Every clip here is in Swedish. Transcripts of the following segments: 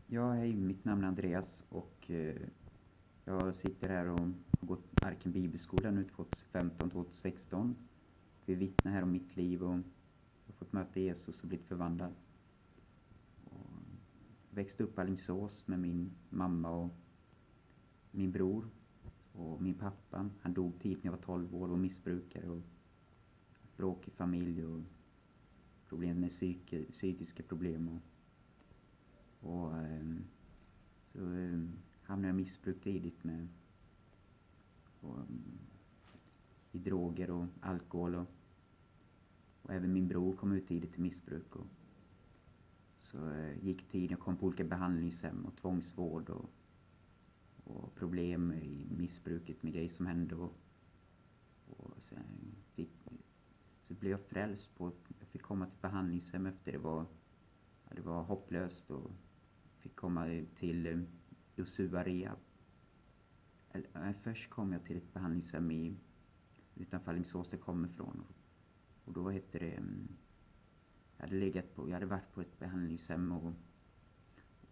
Ja, hej, mitt namn är Andreas och jag sitter här och har gått Arken Bibelskola nu 2015-2016. Vi vittnar här om mitt liv och jag har fått möta Jesus och blivit förvandlad. Och växte upp i Alingsås med min mamma och min bror och min pappa. Han dog tidigt när jag var 12 år och var missbrukare och bråk i familj och problem med psykiska problem. Så hamnade jag i missbruk tidigt i droger och alkohol och även min bror kom ut tidigt i missbruk. Så gick tiden, jag kom på olika behandlingshem och tvångsvård och problem i missbruket med grejer som hände och sen så blev jag frälst på att jag fick komma till behandlingshem efter det var hopplöst och fick komma till Josua Rehab. Först kom jag till ett behandlingshem utanför Alingsås det kommer ifrån och då jag hade varit på ett behandlingshem och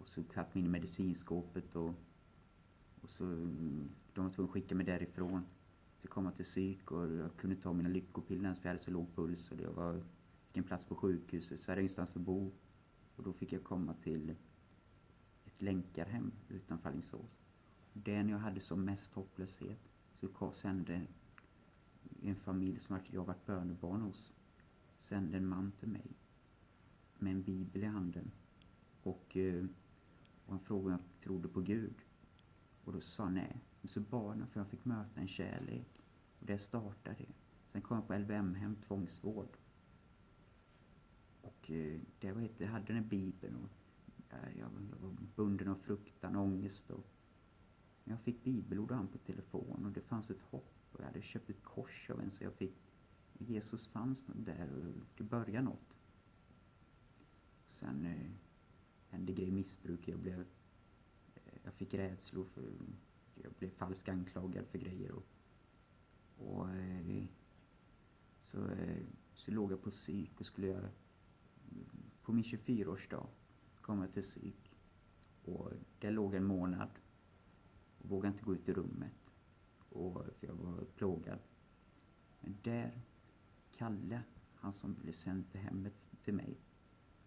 så satt mig in i medicinskåpet och så de var tvungna att skicka mig därifrån. Jag komma till psyk och jag kunde ta mina lyckopiller för jag hade så låg puls och fick en plats på sjukhuset så hade jag ingenstans att bo och då fick jag komma till ett länkarhem utanför Alingsås. Där när jag hade som mest hopplöshet så sände en familj som jag varit bönebarn hos sände en man till mig med en bibel i handen och han frågade om jag trodde på Gud och då sa jag nej. Men så bad jag för jag fick möta en kärlek och det startade det. Sen kom jag på LVM-hem tvångsvård och jag hade den här bibeln och jag var bunden av fruktan och ångest och jag fick bibelord och han på telefon och det fanns ett hopp och jag hade köpt ett kors av en så Jesus fanns där och det började något. Sen hände grejer missbruk. Jag fick rädslor för jag blev falskt anklagad för grejer så låg jag på psyk och på min 24-årsdag så kom jag till psyk och där låg en månad och vågade inte gå ut i rummet för jag var plågad. Men där Kalle, han som blev sänd till hemmet till mig,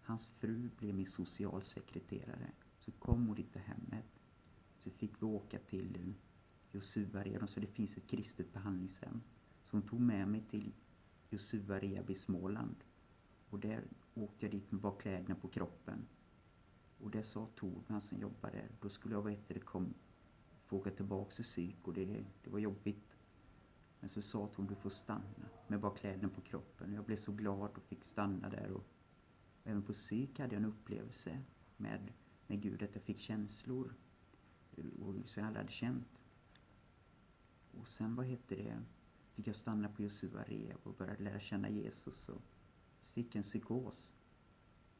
hans fru blev min socialsekreterare. Så kom hon dit till hemmet. Så fick vi åka till Josua Rehab. Så det finns ett kristet behandlingshem. Så hon tog med mig till Josua Rehab i Småland. Och där åkte jag dit med bara kläderna på kroppen. Och det sa Torbjörn som jobbar där. Då skulle jag få åka tillbaka till psyk. Och det var jobbigt. Men så sa hon, du får stanna med bara kläderna på kroppen. Jag blev så glad och fick stanna där. Och även på psyk hade jag en upplevelse med Gud. Att jag fick känslor. Och så jag hade känt. Och sen fick jag stanna på Josua Rehab och började lära känna Jesus. Och så fick jag en psykos.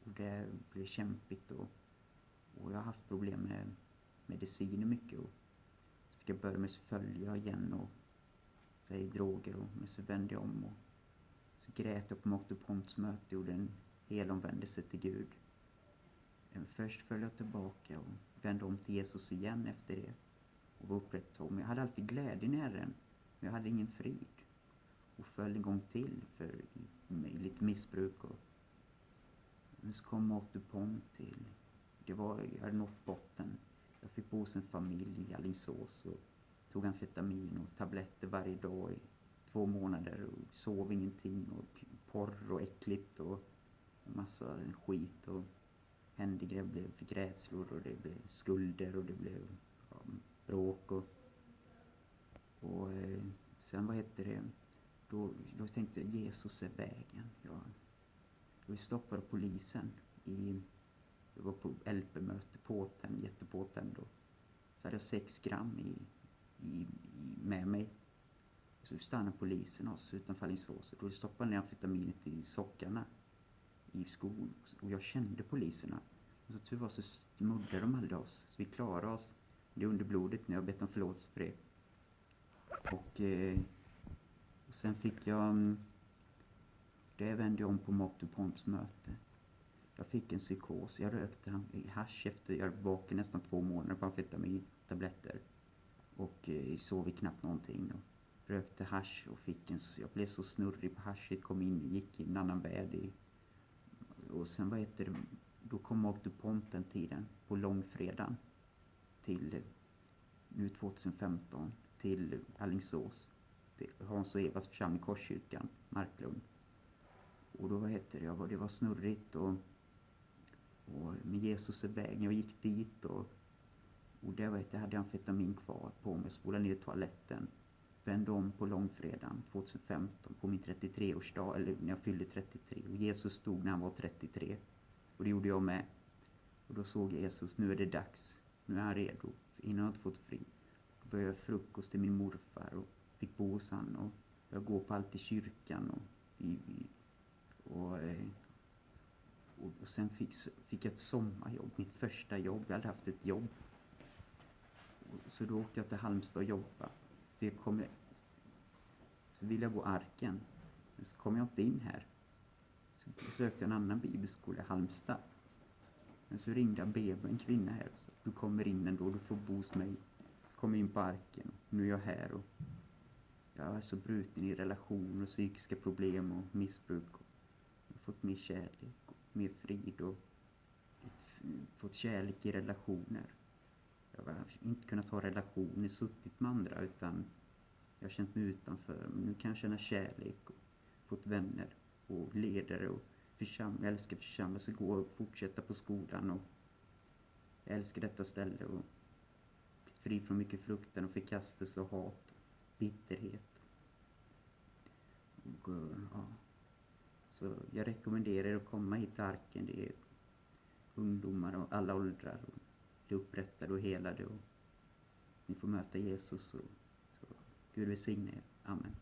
Och det blev kämpigt. Och jag har haft problem med mediciner mycket. Och så fick jag börja med att följa igen och i droger men så vände jag om och så grät jag på Mokto Ponts möte och gjorde en helomvändelse till Gud. Först följde jag tillbaka och vände om till Jesus igen efter det och var upprätthålld. Men jag hade alltid glädjen i Herren, men jag hade ingen frid. Och föll en gång till för lite missbruk men så kom Mokto Pont till. Jag hade nått botten. Jag fick bo hos en familj i Alingsås och tog amfetamin och tabletter varje dag i 2 månader och sov ingenting och porr och äckligt och massa skit och hände grejer, fick rädslor och det blev skulder och det blev bråk och sen då tänkte jag Jesus är vägen. Då stoppade polisen jag var på LP-möte jättepåtänd då. Så hade jag 6 gram med mig. Så stannade polisen oss utanför Alingsås. Då stoppade ner amfetaminet i sockarna i skon. Och jag kände poliserna. Och så tur var så muddade de aldrig oss. Så vi klarade oss. Det under blodet när jag bett om förlåtelse för det. Och sen fick jag... Det vände jag om på Mokto Ponts möte. Jag fick en psykos. Jag rökte hasch efter jag vaken nästan 2 månader på amfetamintabletter. Och sov knappt någonting. Och rökte hasch och jag blev så snurrig på haschet. Gick i en annan värld. Och sen då kom Åkte Pont den tiden på långfredagen till nu 2015 till Alingsås. Till Hans och Evas församling Korskyrkan, Marklund. Och då det var snurrigt och med Jesus i vägen. Jag gick dit och där jag hade amfetamin kvar på mig. Jag spolade ner i toaletten. Vände om på långfredagen 2015 på min 33-årsdag, eller när jag fyllde 33. Och Jesus stod när han var 33. Och det gjorde jag med. Och då såg Jesus, nu är det dags. Nu är han redo. Innan han inte fått fri. Då började jag frukost till min morfar och fick bo hos han. Och jag går på allt i kyrkan. Och sen fick jag ett sommarjobb. Mitt första jobb. Jag hade haft ett jobb. Så då åkte jag till Halmstad och jobbade. Så ville jag gå Arken. Så kom jag inte in här. Så sökte jag en annan bibelskola i Halmstad. Men så ringde jag en kvinna här. Så du kommer in ändå, du får bo hos mig. Kom in på Arken. Nu är jag här. Och jag är så bruten i relationer och psykiska problem och missbruk. Jag har fått mer kärlek och mer frid och fått kärlek i relationer. Jag har inte kunnat ha relationer, suttit med andra, utan jag har känt mig utanför. Men nu kan jag känna kärlek och fått vänner och ledare och jag älskar församling, så gå och fortsätta på skolan. Och jag älskar detta ställe och fri från mycket fruktan och förkastelse och hat och bitterhet. Och, ja. Så jag rekommenderar er att komma hit till Arken. Det är ungdomar och alla åldrar och bli upprättade och helade och ni får möta Jesus och så Gud välsigne er. Amen.